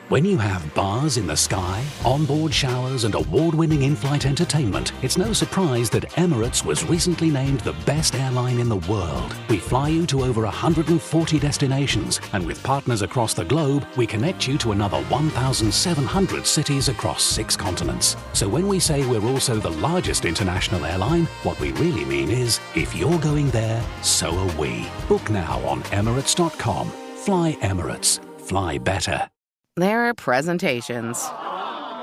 When you have bars in the sky, onboard showers, and award-winning in-flight entertainment, it's no surprise that Emirates was recently named the best airline in the world. We fly you to over 140 destinations, and with partners across the globe, we connect you to another 1,700 cities across 6 continents. So when we say we're also the largest international airline, what we really mean is, if you're going there, so are we. Book now on Emirates.com. Fly Emirates. Fly better. There are presentations.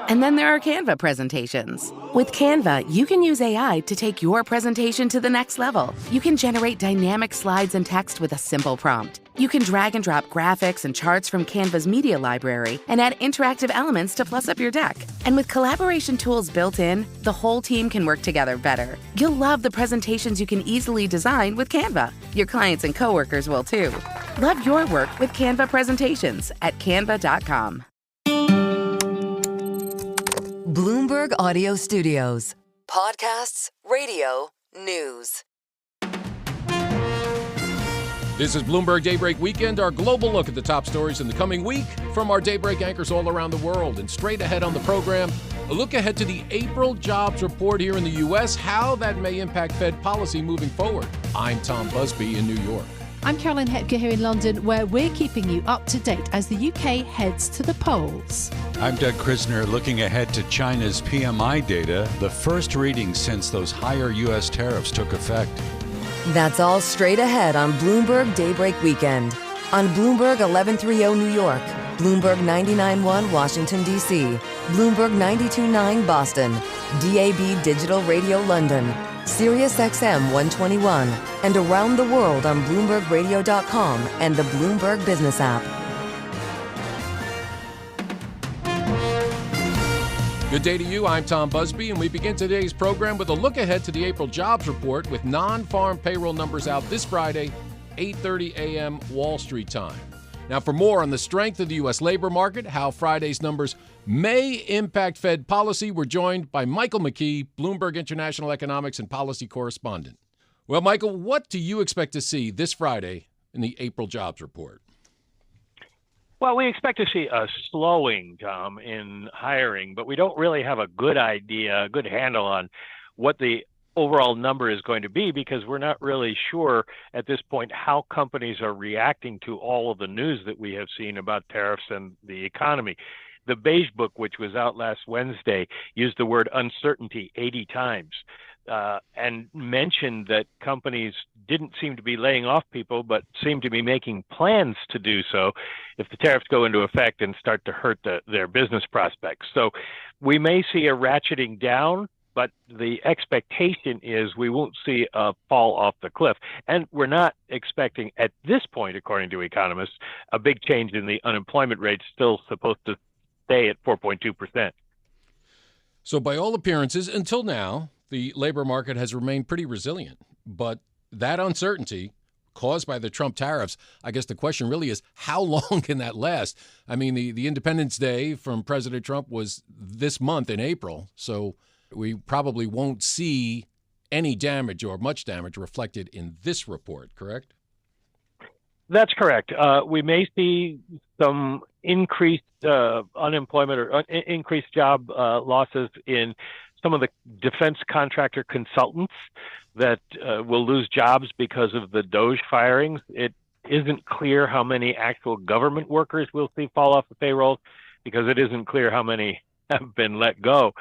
And then there are Canva presentations. With Canva, you can use AI to take your presentation to the next level. You can generate dynamic slides and text with a simple prompt. You can drag and drop graphics and charts from Canva's media library and add interactive elements to plus up your deck. And with collaboration tools built in, the whole team can work together better. You'll love the presentations you can easily design with Canva. Your clients and coworkers will too. Love your work with Canva presentations at canva.com. Bloomberg Audio Studios. Podcasts, radio, news. This is Bloomberg Daybreak Weekend, our global look at the top stories in the coming week from our Daybreak anchors all around the world. And straight ahead on the program, a look ahead to the April jobs report here in the U.S., how that may impact Fed policy moving forward. I'm Tom Busby in New York. I'm Caroline Hepker here in London, where we're keeping you up to date as the UK heads to the polls. I'm Doug Krisner, looking ahead to China's PMI data, the first reading since those higher U.S. tariffs took effect. That's all straight ahead on Bloomberg Daybreak Weekend. On Bloomberg 1130 New York, Bloomberg 99.1 Washington, D.C., Bloomberg 92.9 Boston, DAB Digital Radio London, Sirius XM 121, and around the world on BloombergRadio.com and the Bloomberg Business app. Good day to you. I'm Tom Busby, and we begin today's program with a look ahead to the April jobs report with non-farm payroll numbers out this Friday, 8:30 a.m. Wall Street time. Now, for more on the strength of the U.S. labor market, how Friday's numbers may impact Fed policy, we're joined by Michael McKee, Bloomberg International Economics and Policy Correspondent. Well, Michael, what do you expect to see this Friday in the April jobs report? Well, we expect to see a slowing, Tom, in hiring, but we don't really have a good idea, a good handle on what the overall number is going to be, because we're not really sure at this point how companies are reacting to all of the news that we have seen about tariffs and the economy. The Beige Book, which was out last Wednesday, used the word uncertainty 80 times and mentioned that companies didn't seem to be laying off people, but seem to be making plans to do so if the tariffs go into effect and start to hurt their business prospects. So we may see a ratcheting down, but the expectation is we won't see a fall off the cliff. And we're not expecting at this point, according to economists, a big change in the unemployment rate, still supposed to stay at 4.2%. So by all appearances, until now, the labor market has remained pretty resilient. But that uncertainty caused by the Trump tariffs, I guess the question really is, how long can that last? I mean, the Independence Day from President Trump was this month in April, so we probably won't see any damage or much damage reflected in this report, correct? That's correct. We may see some increased unemployment or increased job losses in some of the defense contractor consultants that will lose jobs because of the DOGE firings. It isn't clear how many actual government workers we'll see fall off the payroll, because it isn't clear how many have been let go.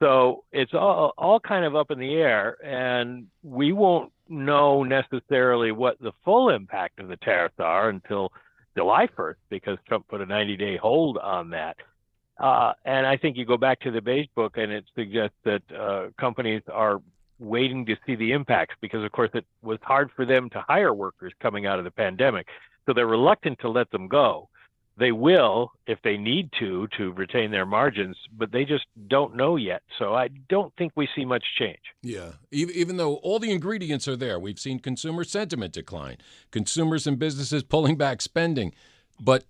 So it's all kind of up in the air, and we won't know necessarily what the full impact of the tariffs are until July 1st, because Trump put a 90-day hold on that. And I think you go back to the Beige Book, and it suggests that companies are waiting to see the impacts, because, of course, it was hard for them to hire workers coming out of the pandemic. So they're reluctant to let them go. They will, if they need to retain their margins, but they just don't know yet. So I don't think we see much change. Yeah, even though all the ingredients are there. We've seen consumer sentiment decline, consumers and businesses pulling back spending. But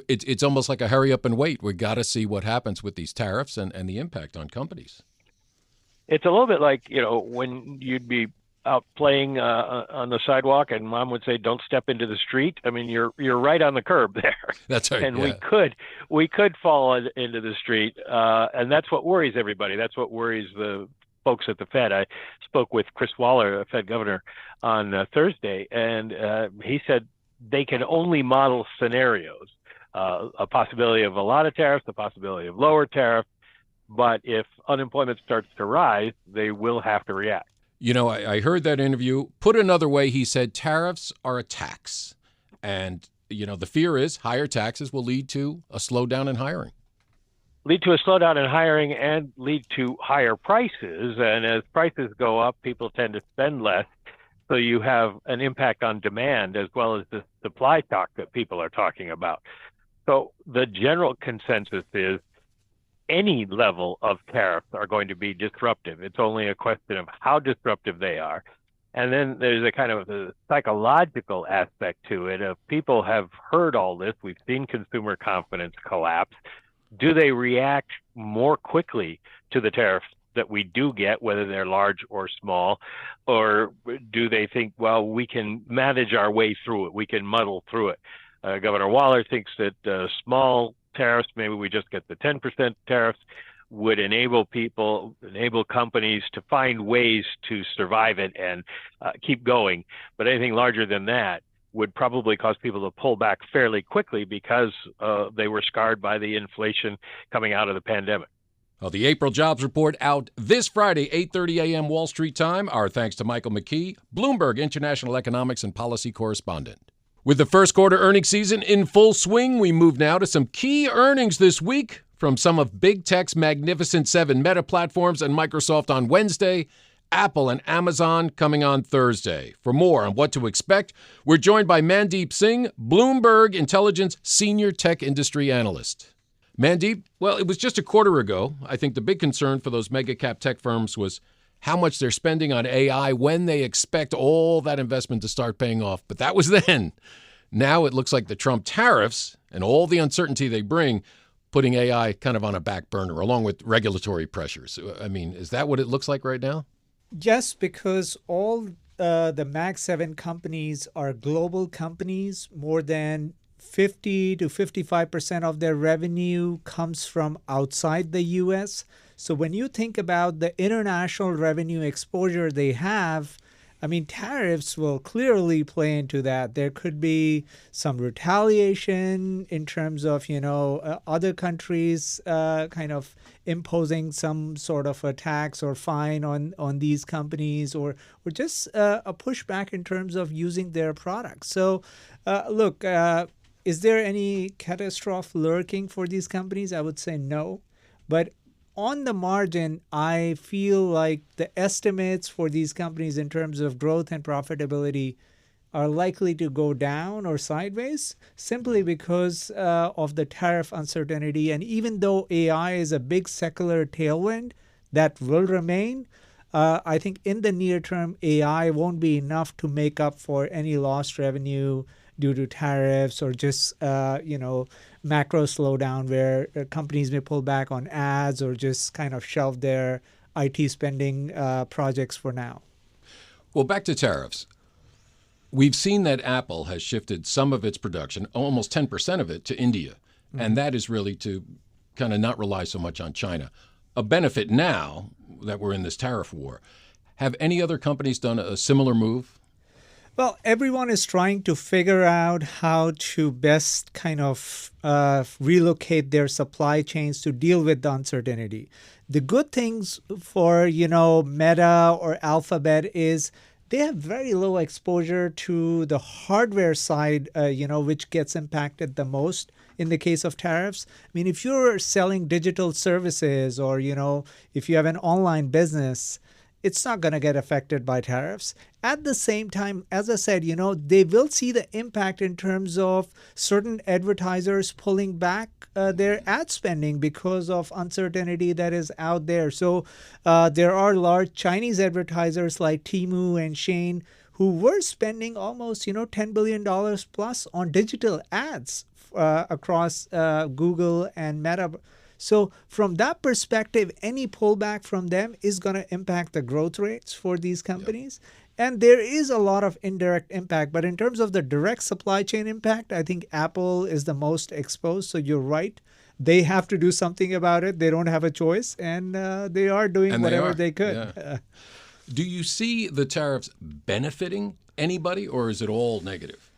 it's almost like a hurry up and wait. We've got to see what happens with these tariffs and the impact on companies. It's a little bit like, when you'd be out playing on the sidewalk, and mom would say, "Don't step into the street." I mean, you're right on the curb there. That's right. And yeah. we could fall into the street, and that's what worries everybody. That's what worries the folks at the Fed. I spoke with Chris Waller, Fed governor, on Thursday, and he said they can only model scenarios, a possibility of a lot of tariffs, a possibility of lower tariffs, but if unemployment starts to rise, they will have to react. You know, I heard that interview. Put another way, he said tariffs are a tax. And, you know, the fear is higher taxes will lead to a slowdown in hiring. Lead to a slowdown in hiring and lead to higher prices. And as prices go up, people tend to spend less. So you have an impact on demand as well as the supply shock that people are talking about. So the general consensus is any level of tariffs are going to be disruptive. It's only a question of how disruptive they are. And then there's a kind of a psychological aspect to it. If people have heard all this, we've seen consumer confidence collapse. Do they react more quickly to the tariffs that we do get, whether they're large or small? Or do they think, well, we can manage our way through it, we can muddle through it? Governor Waller thinks that small tariffs, maybe we just get the 10% tariffs, would enable companies to find ways to survive it and keep going. But anything larger than that would probably cause people to pull back fairly quickly because they were scarred by the inflation coming out of the pandemic. Well, the April jobs report out this Friday, 8:30 a.m. Wall Street time. Our thanks to Michael McKee, Bloomberg International Economics and Policy Correspondent. With the first quarter earnings season in full swing, we move now to some key earnings this week from some of Big Tech's magnificent 7 Meta platforms and Microsoft on Wednesday, Apple and Amazon coming on Thursday. For more on what to expect, we're joined by Mandeep Singh, Bloomberg Intelligence Senior Tech Industry Analyst. Mandeep, well, it was just a quarter ago. I think the big concern for those mega cap tech firms was how much they're spending on AI, when they expect all that investment to start paying off. But that was then. Now it looks like the Trump tariffs and all the uncertainty they bring, putting AI kind of on a back burner, along with regulatory pressures. I mean, is that what it looks like right now? Yes, because all the Mag 7 companies are global companies. More than 50 to 55% of their revenue comes from outside the U.S. So when you think about the international revenue exposure they have, I mean, tariffs will clearly play into that. There could be some retaliation in terms of, other countries kind of imposing some sort of a tax or fine on these companies, or just a pushback in terms of using their products. So, look, is there any catastrophe lurking for these companies? I would say no. But on the margin, I feel like the estimates for these companies in terms of growth and profitability are likely to go down or sideways simply because of the tariff uncertainty. And even though AI is a big secular tailwind that will remain, I think in the near term, AI won't be enough to make up for any lost revenue due to tariffs or just, macro slowdown where companies may pull back on ads or just kind of shelve their IT spending projects for now. Well, back to tariffs. We've seen that Apple has shifted some of its production, almost 10% of it, to India. Mm-hmm. And that is really to kind of not rely so much on China. A benefit now that we're in this tariff war. Have any other companies done a similar move? Well, everyone is trying to figure out how to best kind of relocate their supply chains to deal with the uncertainty. The good things for, Meta or Alphabet is they have very low exposure to the hardware side, which gets impacted the most in the case of tariffs. I mean, if you're selling digital services or, if you have an online business, it's not going to get affected by tariffs. At the same time, as I said, they will see the impact in terms of certain advertisers pulling back their ad spending because of uncertainty that is out there. So there are large Chinese advertisers like Temu and Shein who were spending almost, $10 billion plus on digital ads across Google and Meta. So from that perspective, any pullback from them is going to impact the growth rates for these companies. Yep. And there is a lot of indirect impact. But in terms of the direct supply chain impact, I think Apple is the most exposed. So you're right. They have to do something about it. They don't have a choice. And they are doing whatever they could. Yeah. Do you see the tariffs benefiting anybody, or is it all negative?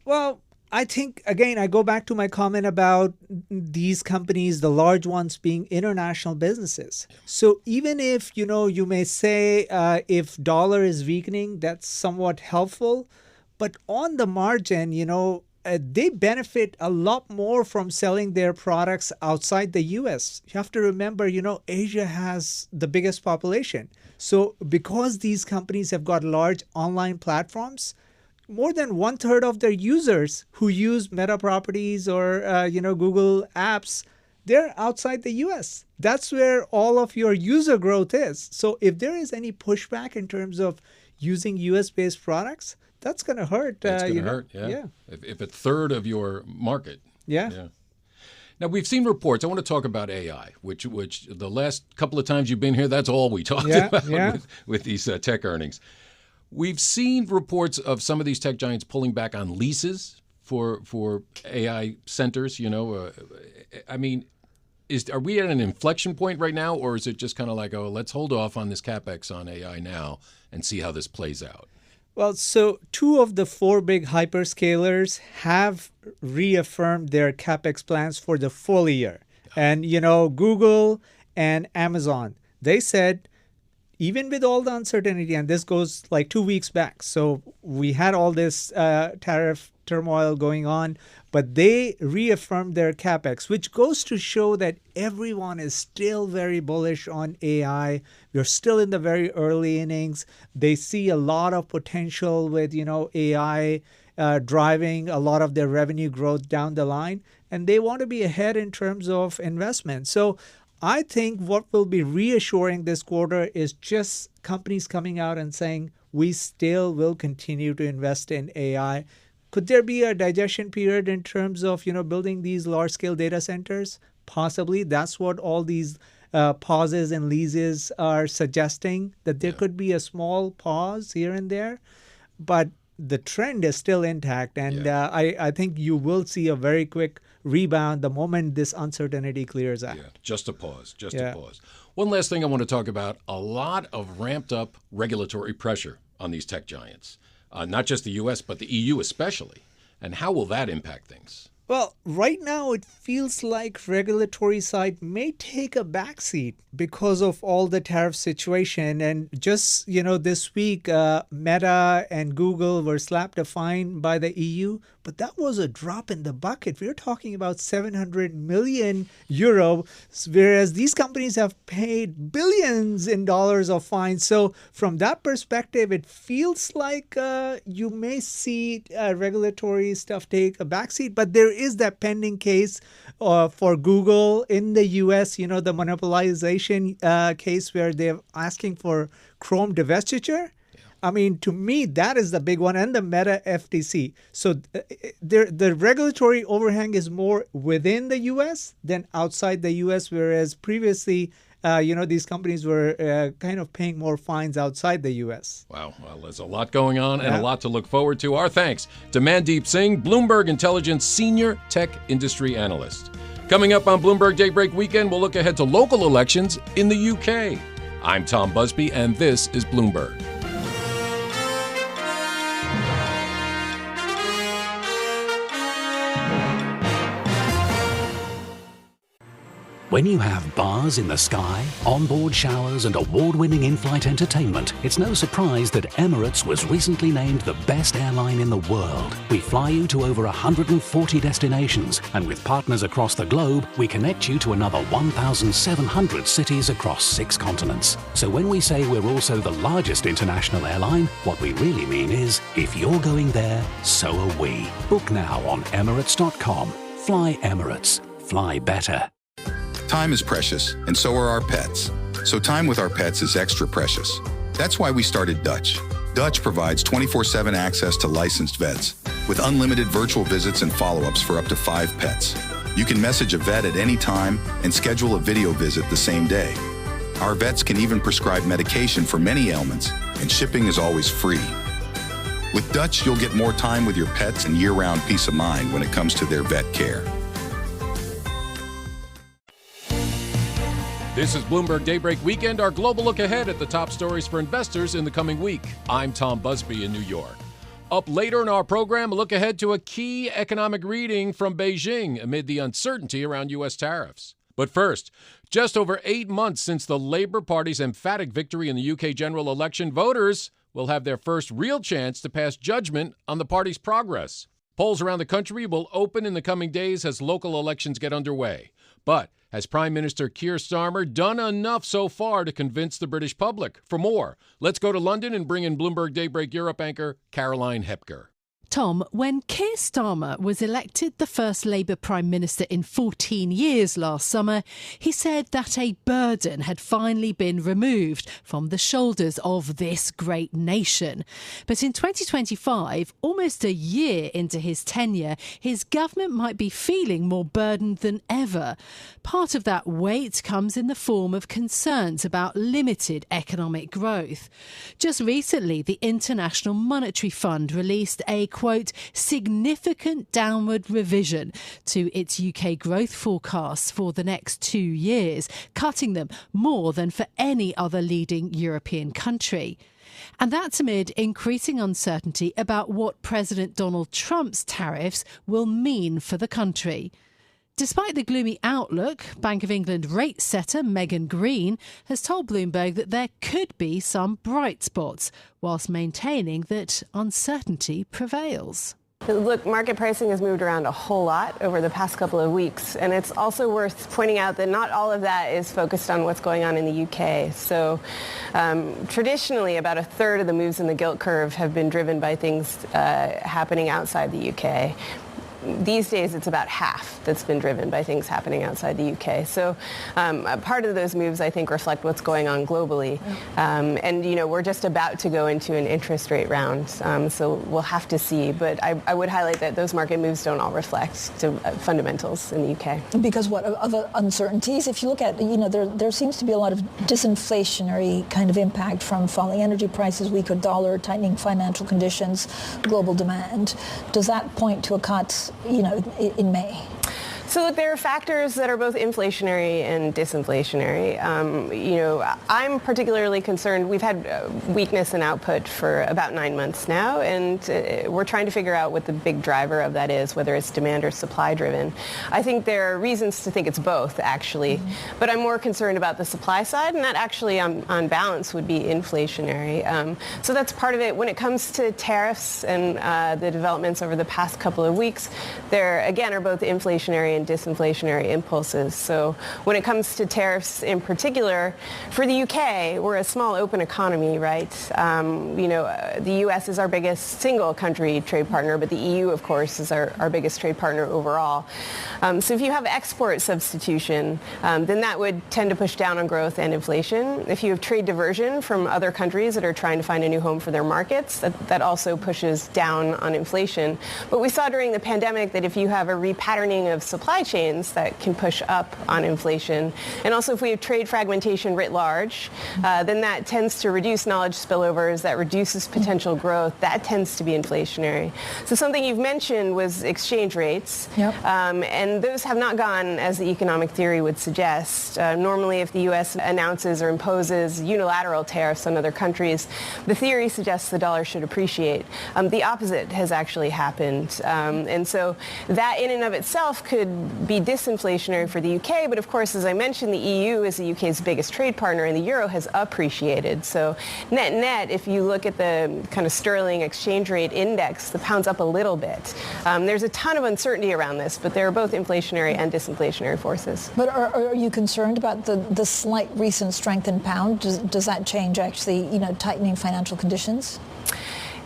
Well, I think, again, I go back to my comment about these companies, the large ones being international businesses. So even if, you may say if dollar is weakening, that's somewhat helpful. But on the margin, they benefit a lot more from selling their products outside the U.S. You have to remember, Asia has the biggest population. So because these companies have got large online platforms, more than 1/3 of their users who use Meta properties or Google apps, they're outside the U.S. That's where all of your user growth is. So if there is any pushback in terms of using U.S.-based products, that's going to hurt. It's going to hurt, yeah. If a third of your market. Yeah. Now, we've seen reports. I want to talk about AI, which the last couple of times you've been here, that's all we talked about with these tech earnings. We've seen reports of some of these tech giants pulling back on leases for AI centers. Are we at an inflection point right now, or is it just kind of like, let's hold off on this CapEx on AI now and see how this plays out? Well, so 2 of the 4 big hyperscalers have reaffirmed their CapEx plans for the full year. And, Google and Amazon, they said, even with all the uncertainty, and this goes like 2 weeks back. So we had all this tariff turmoil going on, but they reaffirmed their CapEx, which goes to show that everyone is still very bullish on AI. We're still in the very early innings. They see a lot of potential with, AI driving a lot of their revenue growth down the line, and they want to be ahead in terms of investment. So I think what will be reassuring this quarter is just companies coming out and saying, we still will continue to invest in AI. Could there be a digestion period in terms of, building these large-scale data centers? Possibly. That's what all these pauses and leases are suggesting, that there could be a small pause here and there. But the trend is still intact. And I think you will see a very quick rebound the moment this uncertainty clears out. Yeah, just a pause. A pause. One last thing I want to talk about, a lot of ramped up regulatory pressure on these tech giants, not just the U.S., but the EU especially. And how will that impact things? Well, right now it feels like regulatory side may take a backseat because of all the tariff situation. And just, this week, Meta and Google were slapped a fine by the EU, but that was a drop in the bucket. We're talking about 700 million euro, whereas these companies have paid billions in dollars of fines. So from that perspective, it feels like you may see regulatory stuff take a backseat, but there is that pending case for Google in the U.S., the monopolization case where they're asking for Chrome divestiture. I mean, to me, that is the big one, and the Meta FTC. So the regulatory overhang is more within the U.S. than outside the U.S., whereas previously, these companies were kind of paying more fines outside the U.S. Wow. Well, there's a lot going on and a lot to look forward to. Our thanks to Mandeep Singh, Bloomberg Intelligence Senior Tech Industry Analyst. Coming up on Bloomberg Daybreak Weekend, we'll look ahead to local elections in the UK. I'm Tom Busby, and this is Bloomberg. When you have bars in the sky, onboard showers, and award-winning in-flight entertainment, it's no surprise that Emirates was recently named the best airline in the world. We fly you to over 140 destinations, and with partners across the globe, we connect you to another 1,700 cities across 6 continents. So when we say we're also the largest international airline, what we really mean is, if you're going there, so are we. Book now on Emirates.com. Fly Emirates. Fly better. Time is precious, and so are our pets. So time with our pets is extra precious. That's why we started Dutch. Dutch provides 24/7 access to licensed vets, with unlimited virtual visits and follow-ups for up to 5 pets. You can message a vet at any time and schedule a video visit the same day. Our vets can even prescribe medication for many ailments, and shipping is always free. With Dutch, you'll get more time with your pets and year-round peace of mind when it comes to their vet care. This is Bloomberg Daybreak Weekend, our global look ahead at the top stories for investors in the coming week. I'm Tom Busby in New York. Up later in our program, a look ahead to a key economic reading from Beijing amid the uncertainty around U.S. tariffs. But first, just over 8 months since the Labour Party's emphatic victory in the UK general election, voters will have their first real chance to pass judgment on the party's progress. Polls around the country will open in the coming days as local elections get underway. But has Prime Minister Keir Starmer done enough so far to convince the British public? For more, let's go to London and bring in Bloomberg Daybreak Europe anchor Caroline Hepker. Tom, when Keir Starmer was elected the first Labour Prime Minister in 14 years last summer, he said that a burden had finally been removed from the shoulders of this great nation. But in 2025, almost a year into his tenure, his government might be feeling more burdened than ever. Part of that weight comes in the form of concerns about limited economic growth. Just recently, the International Monetary Fund released a quote, significant downward revision to its UK growth forecasts for the next 2 years, cutting them more than for any other leading European country. And that's amid increasing uncertainty about what President Donald Trump's tariffs will mean for the country. Despite the gloomy outlook, Bank of England rate setter Megan Green has told Bloomberg that there could be some bright spots, whilst maintaining that uncertainty prevails. Look, market pricing has moved around a whole lot over the past couple of weeks, and it's also worth pointing out that not all of that is focused on what's going on in the UK. So traditionally, about a third of the moves in the gilt curve have been driven by things happening outside the UK. These days, it's about half that's been driven by things happening outside the UK. So part of those moves, I think, reflect what's going on globally. And, you know, we're just about to go into an interest rate round, so we'll have to see. But I would highlight that those market moves don't all reflect fundamentals in the UK. Because what other uncertainties? If you look at, you know, there seems to be a lot of disinflationary kind of impact from falling energy prices, weaker dollar, tightening financial conditions, global demand. Does that point to a cut, you know, in May? So look, there are factors that are both inflationary and disinflationary. You know, I'm particularly concerned. We've had weakness in output for about 9 months now, and we're trying to figure out what the big driver of that is, whether it's demand or supply driven. I think there are reasons to think it's both, actually, but I'm more concerned about the supply side, and that actually, on balance, would be inflationary. So that's part of it. When it comes to tariffs and the developments over the past couple of weeks, there, again, are both inflationary and disinflationary impulses. So when it comes to tariffs in particular, for the UK, we're a small open economy, right? You know, the US is our biggest single country trade partner, but the EU, of course, is our biggest trade partner overall. So if you have export substitution, then that would tend to push down on growth and inflation. If you have trade diversion from other countries that are trying to find a new home for their markets, that also pushes down on inflation. But we saw during the pandemic that if you have a repatterning of supply chains, that can push up on inflation. And also if we have trade fragmentation writ large, then that tends to reduce knowledge spillovers, that reduces potential growth, that tends to be inflationary. So something you've mentioned was exchange rates. Yep. And those have not gone as the economic theory would suggest. Normally if the U.S. announces or imposes unilateral tariffs on other countries, the theory suggests the dollar should appreciate. The opposite has actually happened. And so that in and of itself could be disinflationary for the UK, but of course, as I mentioned, the EU is the UK's biggest trade partner, and the euro has appreciated. So net, if you look at the kind of sterling exchange rate index, the pound's up a little bit. There's a ton of uncertainty around this, but there are both inflationary and disinflationary forces. But are you concerned about the slight recent strength in pound? Does that change actually, you know, tightening financial conditions?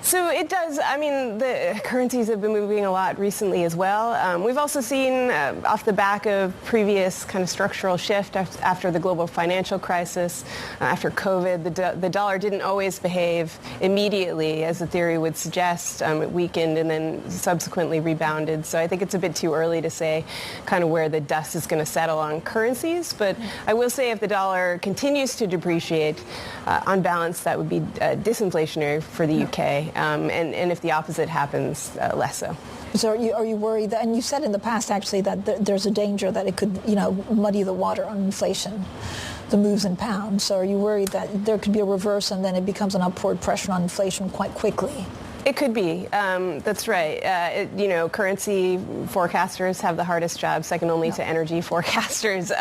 So it does. I mean, the currencies have been moving a lot recently as well. We've also seen off the back of previous kind of structural shift after the global financial crisis, after COVID, the dollar didn't always behave immediately, as the theory would suggest. It weakened and then subsequently rebounded. So I think it's a bit too early to say kind of where the dust is going to settle on currencies. But I will say if the dollar continues to depreciate, on balance, that would be disinflationary for the UK. And if the opposite happens, less so. So are you worried that, and you said in the past actually that there's a danger that it could, muddy the water on inflation, the moves in pounds. So are you worried that there could be a reverse and then it becomes an upward pressure on inflation quite quickly? It could be. That's right. Currency forecasters have the hardest job, second only to energy forecasters.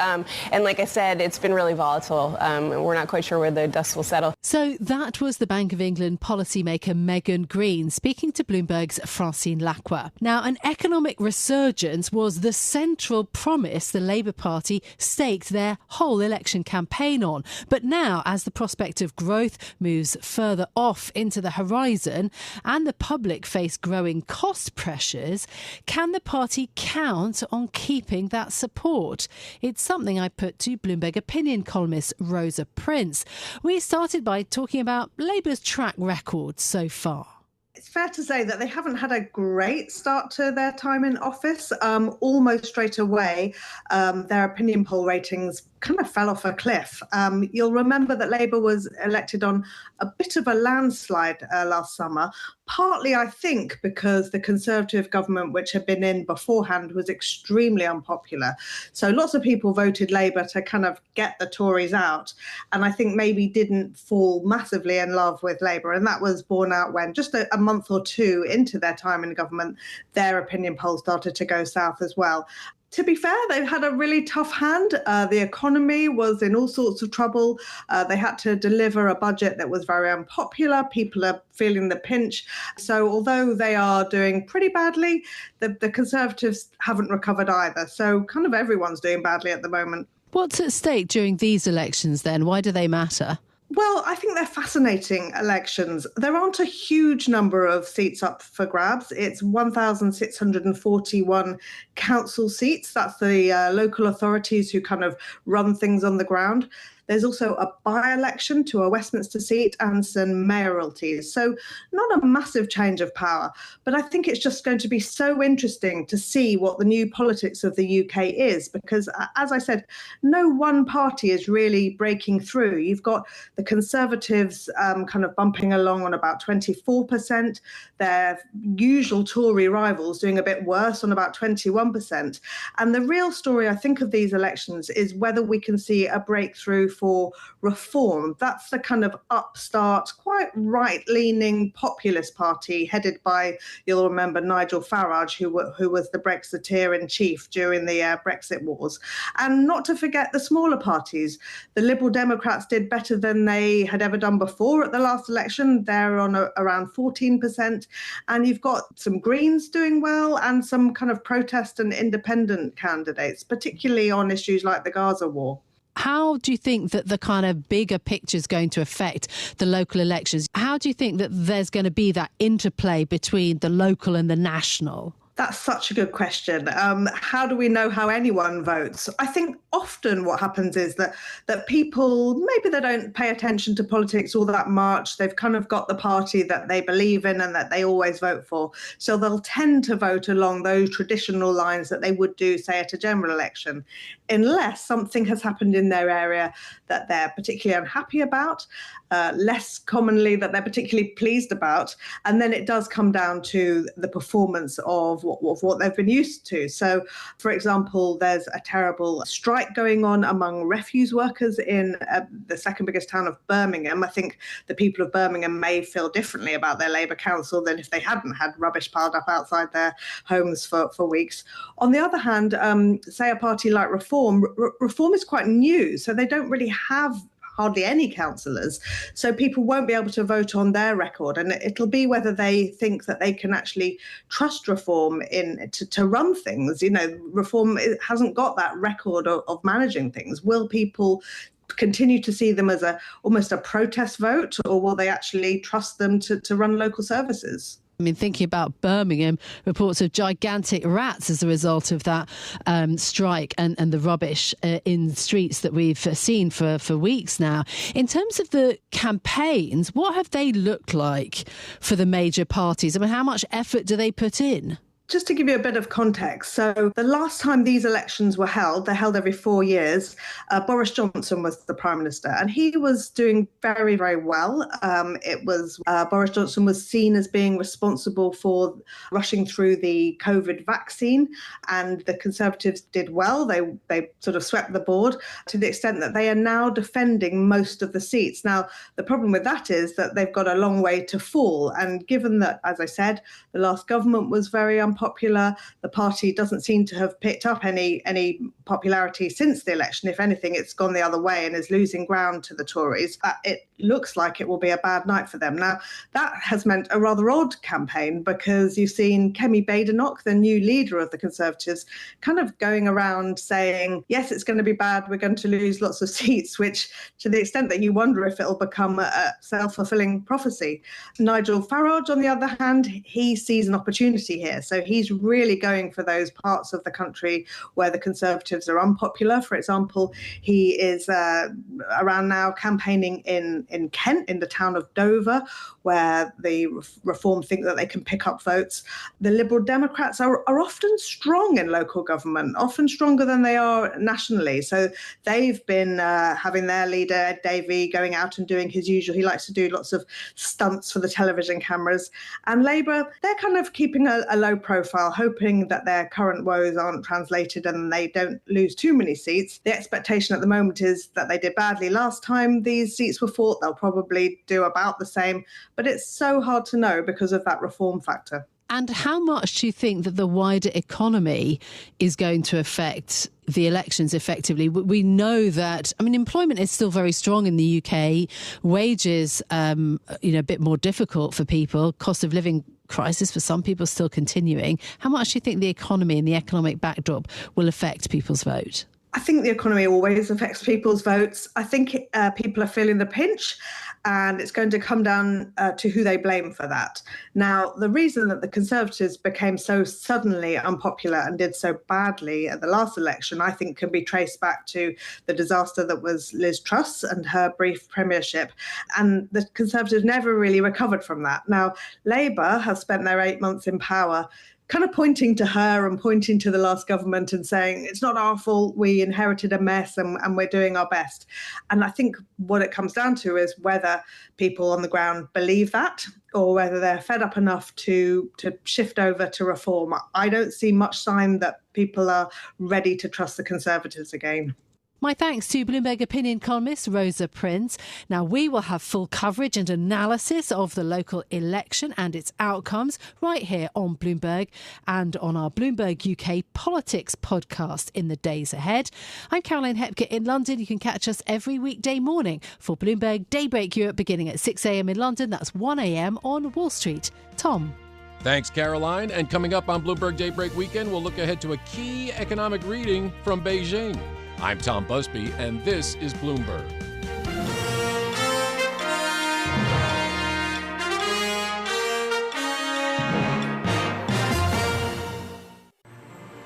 And like I said, it's been really volatile. We're not quite sure where the dust will settle. So that was the Bank of England policymaker Megan Green speaking to Bloomberg's Francine Lacqua. Now, an economic resurgence was the central promise the Labour Party staked their whole election campaign on. But now, as the prospect of growth moves further off into the horizon and the public face growing cost pressures, can the party count on keeping that support? It's something I put to Bloomberg opinion columnist Rosa Prince. We started by talking about Labour's track record so far. It's fair to say that they haven't had a great start to their time in office. Almost straight away, their opinion poll ratings kind of fell off a cliff. You'll remember that Labour was elected on a bit of a landslide last summer, partly, I think, because the Conservative government, which had been in beforehand, was extremely unpopular. So lots of people voted Labour to kind of get the Tories out, and I think maybe didn't fall massively in love with Labour. And that was borne out when, just a month or two into their time in government, their opinion polls started to go south as well. To be fair, they've had a really tough hand. The economy was in all sorts of trouble. They had to deliver a budget that was very unpopular. People are feeling the pinch. So although they are doing pretty badly, the Conservatives haven't recovered either. So kind of everyone's doing badly at the moment. What's at stake during these elections then? Why do they matter? Well, I think they're fascinating elections. There aren't a huge number of seats up for grabs. It's 1,641 council seats. That's the local authorities who kind of run things on the ground. There's also a by-election to a Westminster seat and some mayoralties. So not a massive change of power, but I think it's just going to be so interesting to see what the new politics of the UK is, because as I said, no one party is really breaking through. You've got the Conservatives kind of bumping along on about 24%, their usual Tory rivals doing a bit worse on about 21%. And the real story, I think, of these elections is whether we can see a breakthrough for reform. That's the kind of upstart, quite right-leaning populist party headed by, you'll remember, Nigel Farage, who was the Brexiteer-in-chief during the Brexit wars. And not to forget the smaller parties. The Liberal Democrats did better than they had ever done before at the last election. They're on around 14%. And you've got some Greens doing well and some kind of protest and independent candidates, particularly on issues like the Gaza war. How do you think that the kind of bigger picture is going to affect the local elections? How do you think that there's going to be that interplay between the local and the national? That's such a good question. How do we know how anyone votes? I think often what happens is that people, maybe they don't pay attention to politics all that much. They've kind of got the party that they believe in and that they always vote for. So they'll tend to vote along those traditional lines that they would do, say, at a general election, unless something has happened in their area that they're particularly unhappy about, less commonly that they're particularly pleased about. And then it does come down to the performance of what they've been used to. So, for example, there's a terrible strike going on among refuse workers in the second biggest town of Birmingham. I think the people of Birmingham may feel differently about their Labour council than if they hadn't had rubbish piled up outside their homes for weeks. On the other hand, say a party like Reform is quite new, so they don't really have hardly any councillors. So people won't be able to vote on their record. And it'll be whether they think that they can actually trust Reform to run things. You know, Reform hasn't got that record of managing things. Will people continue to see them as almost a protest vote, or will they actually trust them to run local services? I mean, thinking about Birmingham, reports of gigantic rats as a result of that strike and the rubbish in streets that we've seen for weeks now. In terms of the campaigns, what have they looked like for the major parties? I mean, how much effort do they put in? Just to give you a bit of context, so the last time these elections were held, they're held every 4 years, Boris Johnson was the Prime Minister, and he was doing very, very well. Boris Johnson was seen as being responsible for rushing through the COVID vaccine, and the Conservatives did well. They sort of swept the board to the extent that they are now defending most of the seats. Now, the problem with that is that they've got a long way to fall, and given that, as I said, the last government was very unpopular, the party doesn't seem to have picked up any popularity since the election. If anything, it's gone the other way and is losing ground to the Tories. It looks like it will be a bad night for them. Now, that has meant a rather odd campaign, because you've seen Kemi Badenoch, the new leader of the Conservatives, kind of going around saying, yes, it's going to be bad, we're going to lose lots of seats, which to the extent that you wonder if it'll become a self-fulfilling prophecy. Nigel Farage, on the other hand, he sees an opportunity here. So he's really going for those parts of the country where the Conservatives are unpopular. For example, he is around now campaigning in Kent, in the town of Dover, where the Reform think that they can pick up votes. The Liberal Democrats are often strong in local government, often stronger than they are nationally. So they've been having their leader, Ed Davey, going out and doing his usual. He likes to do lots of stunts for the television cameras. And Labour, they're kind of keeping a low profile, hoping that their current woes aren't translated and they don't lose too many seats. The expectation at the moment is that they did badly last time these seats were fought. They'll probably do about the same, but it's so hard to know because of that reform factor. And how much do you think that the wider economy is going to affect the elections effectively? We know that, I mean, employment is still very strong in the UK. Wages, a bit more difficult for people. Cost of living crisis for some people still continuing. How much do you think the economy and the economic backdrop will affect people's vote? I think the economy always affects people's votes. I think people are feeling the pinch, and it's going to come down to who they blame for that. Now, the reason that the Conservatives became so suddenly unpopular and did so badly at the last election, I think, can be traced back to the disaster that was Liz Truss and her brief premiership. And the Conservatives never really recovered from that. Now, Labour have spent their 8 months in power kind of pointing to her and pointing to the last government and saying, it's not our fault, we inherited a mess and we're doing our best. And I think what it comes down to is whether people on the ground believe that, or whether they're fed up enough to shift over to reform. I don't see much sign that people are ready to trust the Conservatives again. My thanks to Bloomberg opinion columnist Rosa Prince. Now, we will have full coverage and analysis of the local election and its outcomes right here on Bloomberg and on our Bloomberg UK Politics podcast in the days ahead. I'm Caroline Hepker in London. You can catch us every weekday morning for Bloomberg Daybreak Europe beginning at 6 a.m. in London. That's 1 a.m. on Wall Street. Tom. Thanks, Caroline. And coming up on Bloomberg Daybreak Weekend, we'll look ahead to a key economic reading from Beijing. I'm Tom Busby, and this is Bloomberg.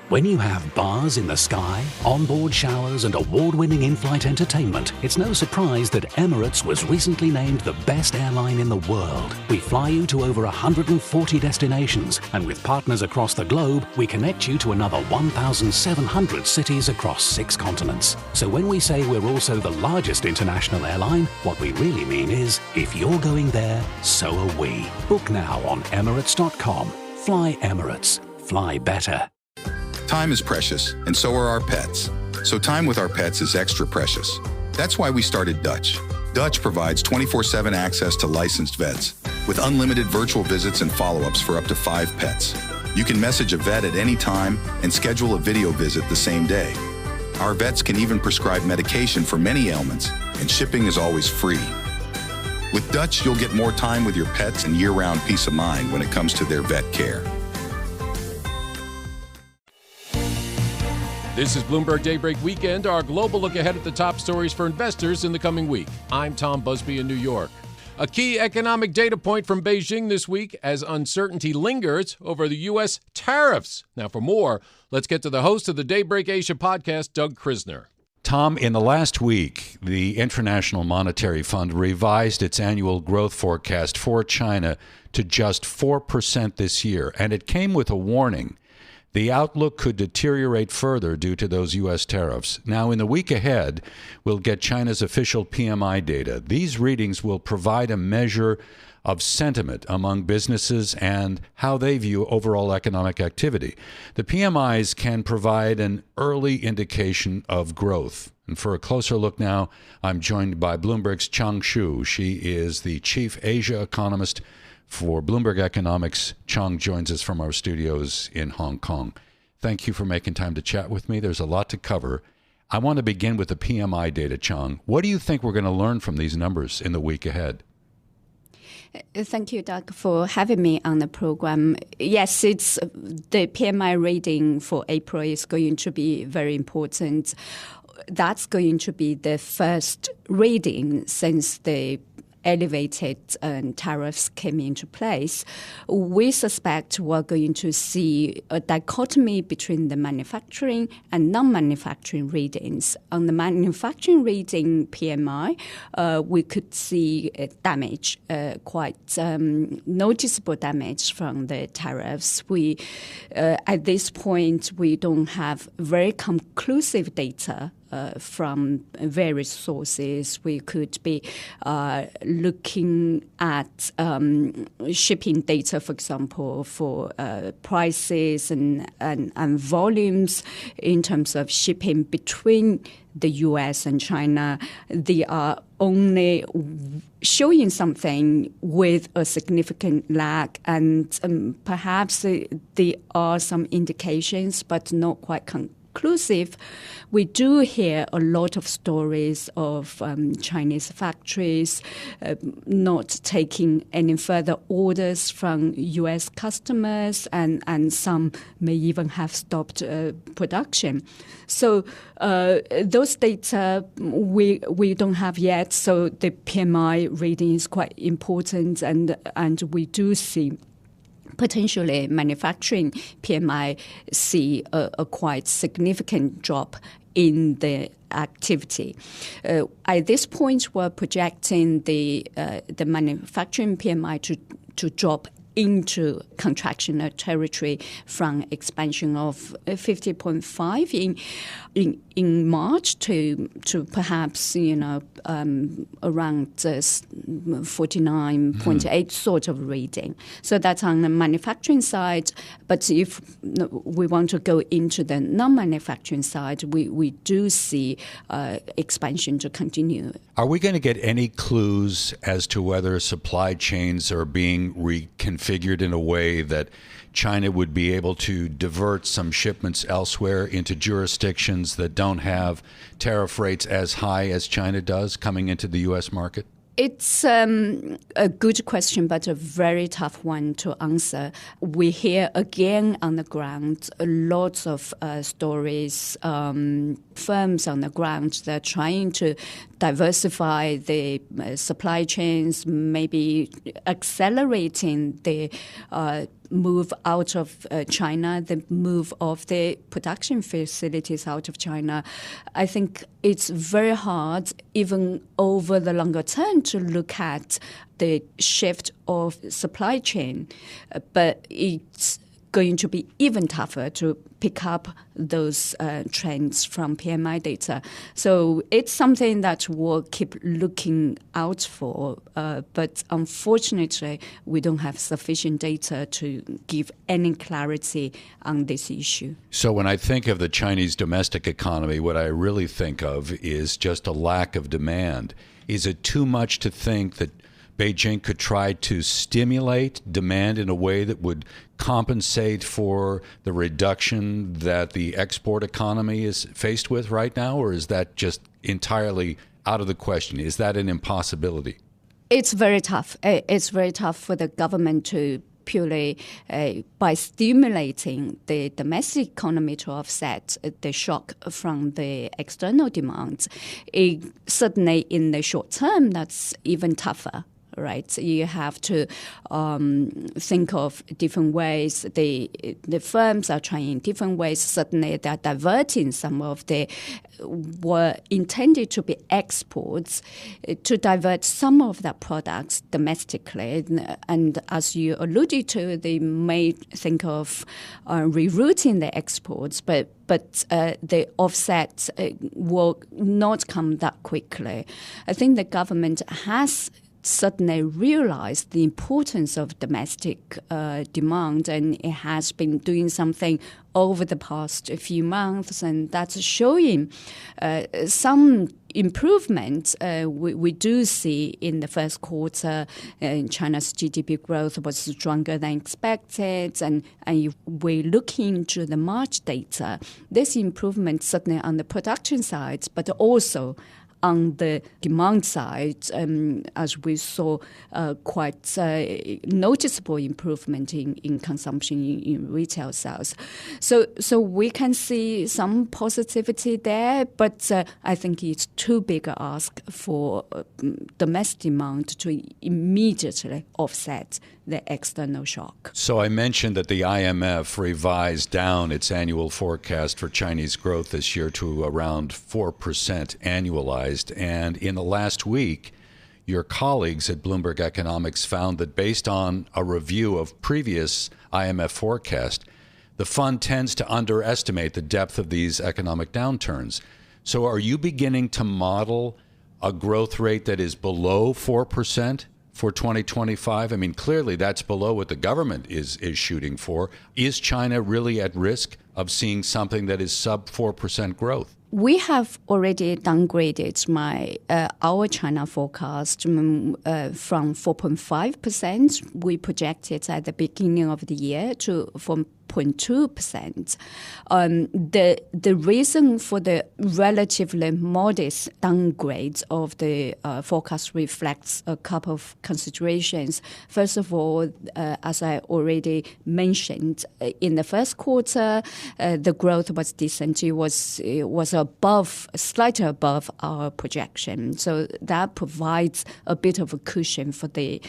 When you have bars in the sky, onboard showers, and award-winning in-flight entertainment, it's no surprise that Emirates was recently named the best airline in the world. We fly you to over 140 destinations, and with partners across the globe, we connect you to another 1,700 cities across 6 continents. So when we say we're also the largest international airline, what we really mean is, if you're going there, so are we. Book now on Emirates.com. Fly Emirates. Fly better. Time is precious, and so are our pets. So time with our pets is extra precious. That's why we started Dutch. Dutch provides 24/7 access to licensed vets, with unlimited virtual visits and follow-ups for up to 5 pets. You can message a vet at any time and schedule a video visit the same day. Our vets can even prescribe medication for many ailments, and shipping is always free. With Dutch, you'll get more time with your pets and year-round peace of mind when it comes to their vet care. This is Bloomberg Daybreak Weekend, our global look ahead at the top stories for investors in the coming week. I'm Tom Busby in New York. A key economic data point from Beijing this week as uncertainty lingers over the U.S. tariffs. Now, for more, let's get to the host of the Daybreak Asia podcast, Doug Krisner. Tom, in the last week, the International Monetary Fund revised its annual growth forecast for China to just 4% this year, and it came with a warning. The outlook could deteriorate further due to those U.S. tariffs. Now, in the week ahead, we'll get China's official PMI data. These readings will provide a measure of sentiment among businesses and how they view overall economic activity. The PMIs can provide an early indication of growth. And for a closer look now, I'm joined by Bloomberg's Chang Shu. She is the chief Asia economist for Bloomberg Economics. Chang joins us from our studios in Hong Kong. Thank you for making time to chat with me. There's a lot to cover. I want to begin with the PMI data, Chang. What do you think we're going to learn from these numbers in the week ahead? Thank you, Doug, for having me on the program. Yes, it's the PMI reading for April is going to be very important. That's going to be the first reading since the elevated tariffs came into place. We suspect we're going to see a dichotomy between the manufacturing and non-manufacturing readings. On the manufacturing reading PMI, we could see damage, quite noticeable damage from the tariffs. We, at this point, we don't have very conclusive data from various sources. We could be looking at shipping data, for example, for prices and volumes in terms of shipping between the U.S. and China. They are only showing something with a significant lag, and perhaps there are some indications, but not quite conclusive. We do hear a lot of stories of Chinese factories not taking any further orders from U.S. customers, and some may even have stopped production. So those data we don't have yet. So the PMI reading is quite important, and we do see potentially manufacturing PMI see a quite significant drop in the activity. At this point, we're projecting the manufacturing PMI to drop into contractional territory from expansion of 50.5 in March to perhaps around 49.8 sort of reading. So that's on the manufacturing side. But if we want to go into the non-manufacturing side, we do see expansion to continue. Are we going to get any clues as to whether supply chains are being reconfigured in a way that China would be able to divert some shipments elsewhere into jurisdictions that don't have tariff rates as high as China does coming into the U.S. market? It's a good question, but a very tough one to answer. We hear again on the ground lots of stories, firms on the ground that are trying to diversify the supply chains, maybe accelerating the move out of China, the move of the production facilities out of China. I think it's very hard, even over the longer term, to look at the shift of supply chain, but it's going to be even tougher to pick up those trends from PMI data. So it's something that we'll keep looking out for, but unfortunately, we don't have sufficient data to give any clarity on this issue. So when I think of the Chinese domestic economy, what I really think of is just a lack of demand. Is it too much to think that Beijing could try to stimulate demand in a way that would compensate for the reduction that the export economy is faced with right now? Or is that just entirely out of the question? Is that an impossibility? It's very tough. It's very tough for the government to purely by stimulating the domestic economy to offset the shock from the external demand. Certainly in the short term, that's even tougher. Right, you have to think of different ways. The firms are trying different ways. Certainly, they're diverting some of the were intended to be exports to divert some of the products domestically. And as you alluded to, they may think of rerouting the exports, but the offset will not come that quickly. I think the government has certainly realized the importance of domestic demand, and it has been doing something over the past few months, and that's showing some improvement. We do see in the first quarter China's GDP growth was stronger than expected, and if we look into the March data, there's improvement certainly on the production side, but also on the demand side, as we saw quite noticeable improvement in consumption in retail sales. So we can see some positivity there, but I think it's too big a ask for domestic demand to immediately offset the external shock. So I mentioned that the IMF revised down its annual forecast for Chinese growth this year to around 4% annualized. And in the last week, your colleagues at Bloomberg Economics found that based on a review of previous IMF forecast, the fund tends to underestimate the depth of these economic downturns. So are you beginning to model a growth rate that is below 4% for 2025? I mean, clearly that's below what the government is shooting for. Is China really at risk of seeing something that is sub 4% growth? We have already downgraded our China forecast from 4.5% we projected at the beginning of the year to 4.2%. The reason for the relatively modest downgrade of the forecast reflects a couple of considerations. First of all, as I already mentioned, in the first quarter, the growth was decent. It was slightly above our projection. So that provides a bit of a cushion for the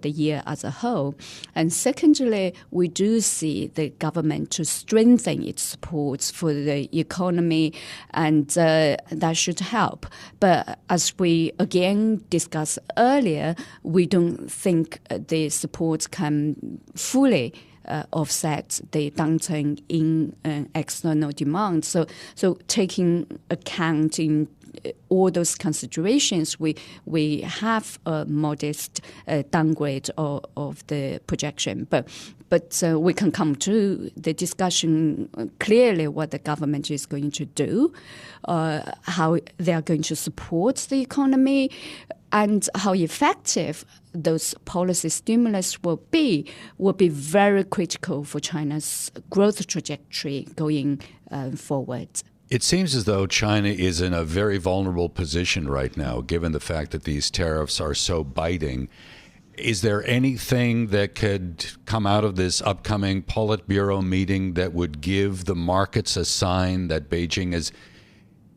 year as a whole. And secondly, we do see the government to strengthen its support for the economy, and that should help. But as we again discussed earlier, we don't think the support can fully offset the downturn in external demand. So taking account in all those considerations, we have a modest downgrade of the projection. But we can come to the discussion clearly what the government is going to do, how they are going to support the economy, and how effective those policy stimulus will be very critical for China's growth trajectory going forward. It seems as though China is in a very vulnerable position right now, given the fact that these tariffs are so biting. Is there anything that could come out of this upcoming Politburo meeting that would give the markets a sign that Beijing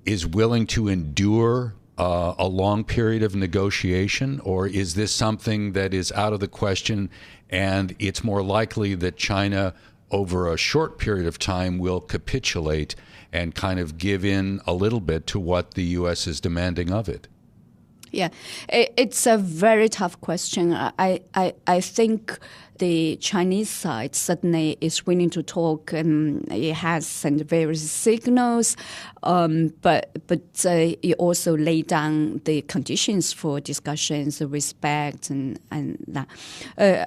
is willing to endure a long period of negotiation? Or is this something that is out of the question and it's more likely that China over a short period of time will capitulate and kind of give in a little bit to what the U.S. is demanding of it? Yeah, it's a very tough question. I think the Chinese side certainly is willing to talk, and it has sent various signals, but it also laid down the conditions for discussions, the respect, and that.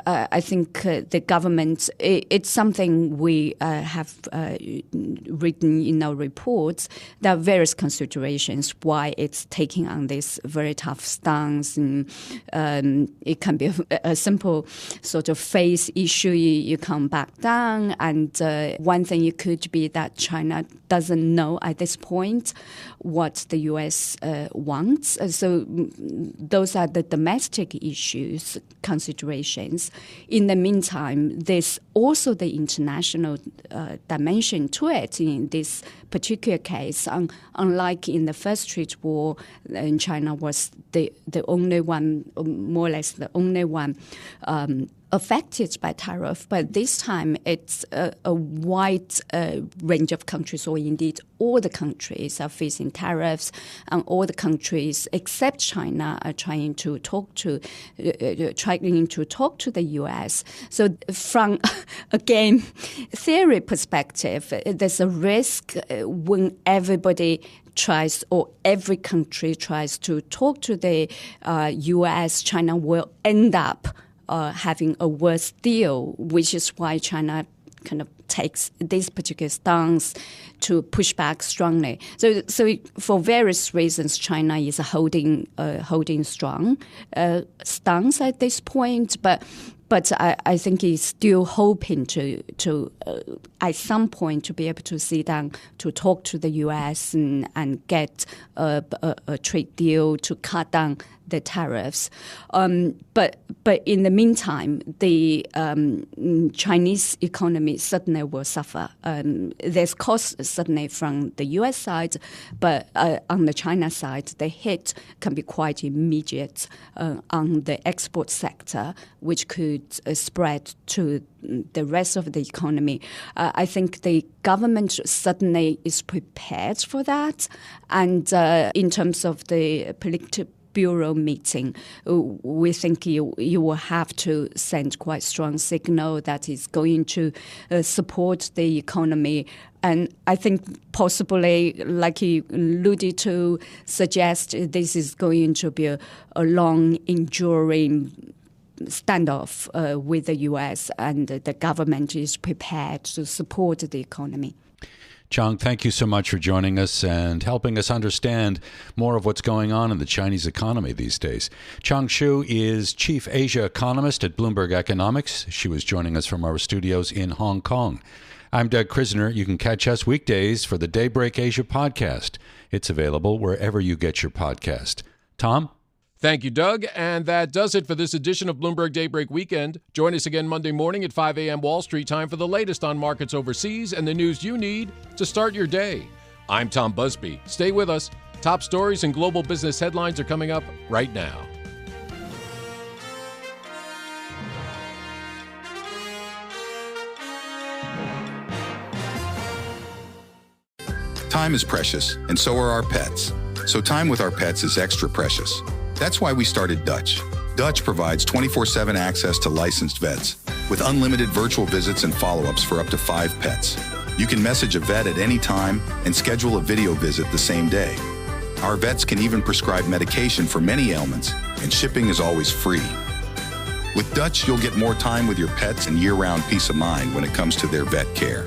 I think the government, it's something we have written in our reports. There are various considerations why it's taking on this very tough stance, and it can be a simple sort of phase raise issue, you come back down. And one thing it could be that China doesn't know at this point what the U.S. wants. So those are the domestic issues, considerations. In the meantime, there's also the international dimension to it in this particular case. Unlike in the first trade war, China was the only one, more or less the only one, affected by tariff, but this time it's a wide range of countries, or indeed all the countries are facing tariffs, and all the countries except China are trying to talk to the U.S. So from, again, theory perspective, there's a risk when everybody tries, or every country tries to talk to the U.S., China will end up having a worse deal, which is why China kind of takes this particular stance to push back strongly. So for various reasons, China is holding strong stance at this point, but I think he's still hoping to at some point to be able to sit down to talk to the U.S. and get a trade deal to cut down the tariffs. But in the meantime, the Chinese economy certainly will suffer. There's costs certainly from the U.S. side, but on the China side, the hit can be quite immediate on the export sector, which could spread to the rest of the economy. I think the government certainly is prepared for that. And in terms of the political Bureau meeting, we think you will have to send quite strong signal that is going to support the economy. And I think possibly, like you alluded to, suggest this is going to be a long, enduring standoff with the U.S., and the government is prepared to support the economy. Chang, thank you so much for joining us and helping us understand more of what's going on in the Chinese economy these days. Chang Xu is Chief Asia Economist at Bloomberg Economics. She was joining us from our studios in Hong Kong. I'm Doug Krisner. You can catch us weekdays for the Daybreak Asia podcast. It's available wherever you get your podcast. Tom? Thank you, Doug. And that does it for this edition of Bloomberg Daybreak Weekend. Join us again Monday morning at 5 a.m. Wall Street time for the latest on markets overseas and the news you need to start your day. I'm Tom Busby. Stay with us. Top stories and global business headlines are coming up right now. Time is precious, and so are our pets. So time with our pets is extra precious. That's why we started Dutch. Dutch provides 24/7 access to licensed vets with unlimited virtual visits and follow-ups for up to 5 pets. You can message a vet at any time and schedule a video visit the same day. Our vets can even prescribe medication for many ailments, and shipping is always free. With Dutch, you'll get more time with your pets and year-round peace of mind when it comes to their vet care.